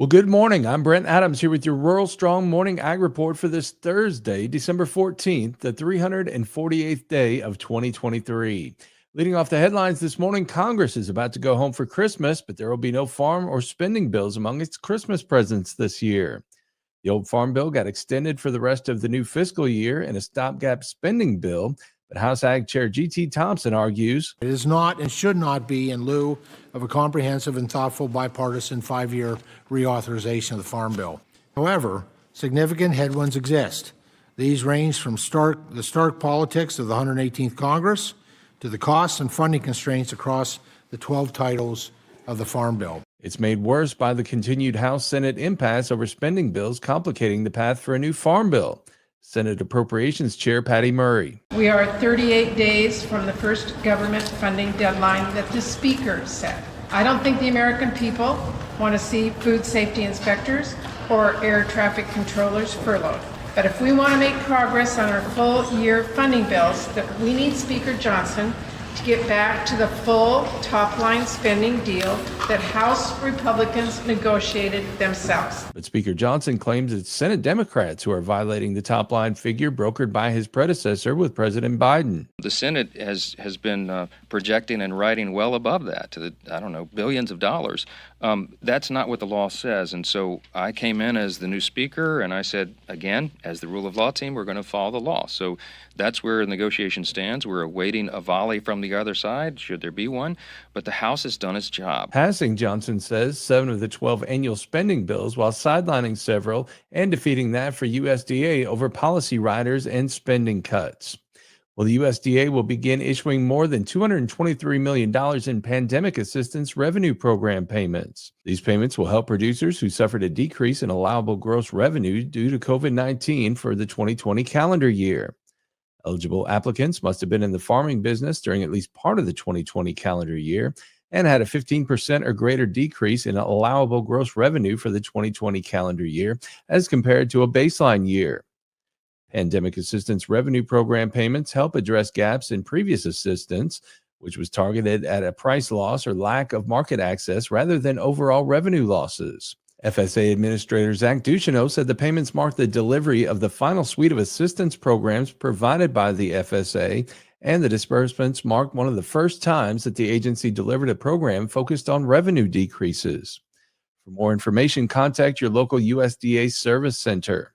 Well, good morning. I'm Brent Adams here with your Rural Strong Morning Ag Report for this Thursday, December 14th, the 348th day of 2023. Leading off the headlines this morning, Congress is about to go home for Christmas, but there will be no farm or spending bills among its Christmas presents this year. The old farm bill got extended for the rest of the new fiscal year in a stopgap spending bill, but House Ag Chair G.T. Thompson argues it is not and should not be in lieu of a comprehensive and thoughtful bipartisan 5-year reauthorization of the Farm Bill. However, significant headwinds exist. These range from the stark politics of the 118th Congress to the costs and funding constraints across the 12 titles of the Farm Bill. It's made worse by the continued House-Senate impasse over spending bills complicating the path for a new farm bill. Senate Appropriations Chair Patty Murray. We are 38 days from the first government funding deadline that the Speaker set. I don't think the American people want to see food safety inspectors or air traffic controllers furloughed. But if we want to make progress on our full year funding bills, that we need Speaker Johnson to get back to the full top-line spending deal that House Republicans negotiated themselves. But Speaker Johnson claims it's Senate Democrats who are violating the top-line figure brokered by his predecessor with President Biden. The Senate has been projecting and writing well above that to the, billions of dollars. That's not what the law says. And so I came in as the new speaker and I said, again, as the rule of law team, we're going to follow the law. So that's where the negotiation stands. We're awaiting a volley from the other side, should there be one. But the House has done its job. Passing, Johnson says, 7 of the 12 annual spending bills while sidelining several and defeating that for USDA over policy riders and spending cuts. Well, the USDA will begin issuing more than $223 million in pandemic assistance revenue program payments. These payments will help producers who suffered a decrease in allowable gross revenue due to COVID-19 for the 2020 calendar year. Eligible applicants must have been in the farming business during at least part of the 2020 calendar year and had a 15% or greater decrease in allowable gross revenue for the 2020 calendar year as compared to a baseline year. Pandemic Assistance Revenue Program payments help address gaps in previous assistance, which was targeted at a price loss or lack of market access rather than overall revenue losses. FSA Administrator Zach Ducheneau said the payments mark the delivery of the final suite of assistance programs provided by the FSA, and the disbursements mark one of the first times that the agency delivered a program focused on revenue decreases. For more information, contact your local USDA Service Center.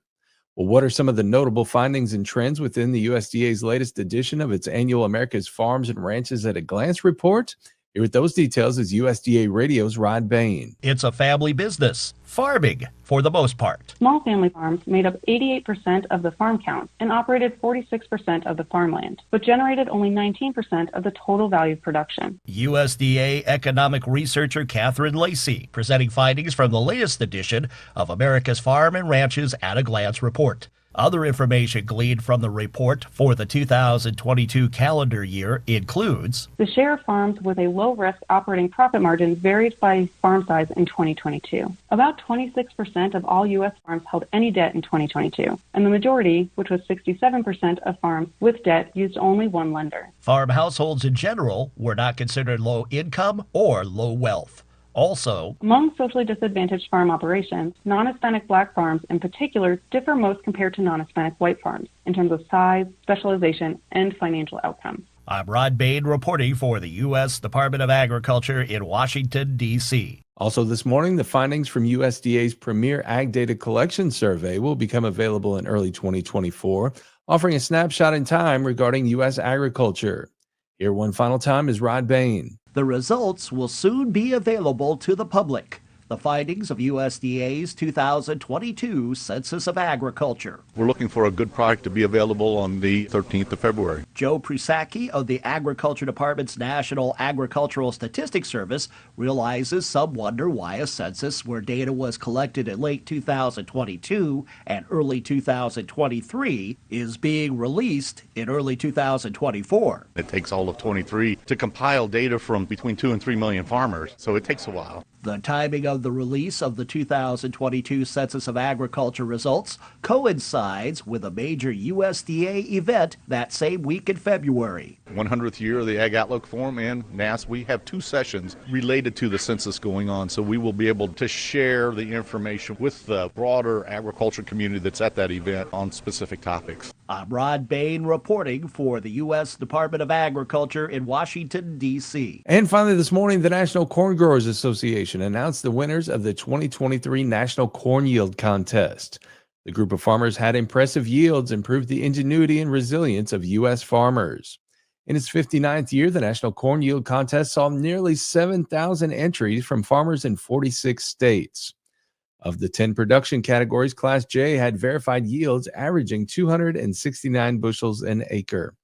Well, what are some of the notable findings and trends within the USDA's latest edition of its annual America's Farms and Ranches at a Glance report? Here with those details is USDA Radio's Rod Bain. It's a family business, farming for the most part. Small family farms made up 88% of the farm count and operated 46% of the farmland, but generated only 19% of the total value of production. USDA economic researcher Catherine Lacey presenting findings from the latest edition of America's Farm and Ranches at a Glance report. Other information gleaned from the report for the 2022 calendar year includes the share of farms with a low-risk operating profit margin varied by farm size in 2022. About 26% of all U.S. farms held any debt in 2022, and the majority, which was 67% of farms with debt, used only one lender. Farm households in general were not considered low income or low wealth. Also, among socially disadvantaged farm operations, non-Hispanic black farms in particular differ most compared to non-Hispanic white farms in terms of size, specialization, and financial outcomes. I'm Rod Bain reporting for the U.S. Department of Agriculture in Washington, D.C. Also this morning, the findings from USDA's Premier Ag Data Collection Survey will become available in early 2024, offering a snapshot in time regarding U.S. agriculture. Here one final time is Rod Bain. The results will soon be available to the public. The findings of USDA's 2022 Census of Agriculture. We're looking for a good product to be available on the 13th of February. Joe Prusacki of the Agriculture Department's National Agricultural Statistics Service realizes some wonder why a census where data was collected in late 2022 and early 2023 is being released in early 2024. It takes all of 23 to compile data from between 2 and 3 million farmers, so it takes a while. The timing of the release of the 2022 Census of Agriculture results coincides with a major USDA event that same week in February. 100th year of the Ag Outlook Forum and NAS, we have 2 sessions related to the census going on, so we will be able to share the information with the broader agriculture community that's at that event on specific topics. I'm Rod Bain reporting for the U.S. Department of Agriculture in Washington, D.C. And finally, this morning, the National Corn Growers Association announced the winners of the 2023 National Corn Yield Contest. The group of farmers had impressive yields and proved the ingenuity and resilience of U.S. farmers. In its 59th year, the National Corn Yield Contest saw nearly 7,000 entries from farmers in 46 states. Of the 10 production categories, Class J had verified yields averaging 269 bushels an acre.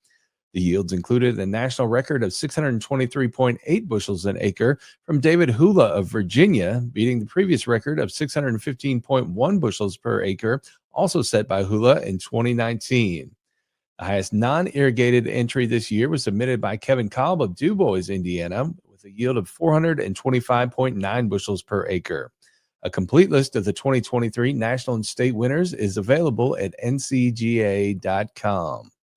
The yields included a national record of 623.8 bushels an acre from David Hula of Virginia, beating the previous record of 615.1 bushels per acre, also set by Hula in 2019. The highest non-irrigated entry this year was submitted by Kevin Cobb of DuBois, Indiana, with a yield of 425.9 bushels per acre. A complete list of the 2023 national and state winners is available at ncga.com.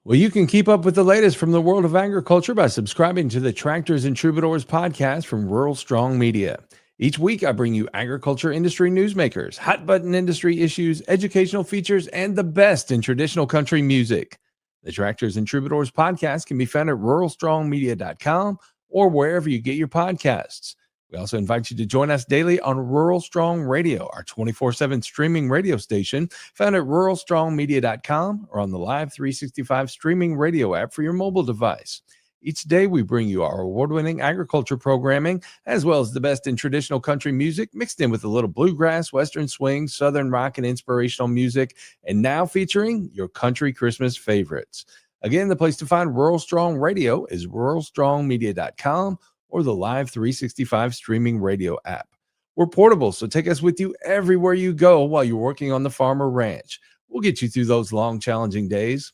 Well, you can keep up with the latest from the world of agriculture by subscribing to the Tractors and Troubadours podcast from Rural Strong Media. Each week, I bring you agriculture industry newsmakers, hot-button industry issues, educational features, and the best in traditional country music. The Tractors and Troubadours podcast can be found at ruralstrongmedia.com or wherever you get your podcasts. We also invite you to join us daily on Rural Strong Radio, our 24/7 streaming radio station found at ruralstrongmedia.com or on the Live 365 streaming radio app for your mobile device. Each day, we bring you our award-winning agriculture programming, as well as the best in traditional country music, mixed in with a little bluegrass, western swing, southern rock, and inspirational music, and now featuring your country Christmas favorites. Again, the place to find Rural Strong Radio is ruralstrongmedia.com or the Live 365 streaming radio app. We're portable, so take us with you everywhere you go while you're working on the farm or ranch. We'll get you through those long, challenging days.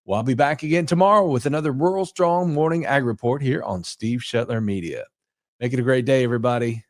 Well, I'll be back again tomorrow with another Rural Strong Morning Ag Report here on Steve Shetler Media. Make it a great day, everybody.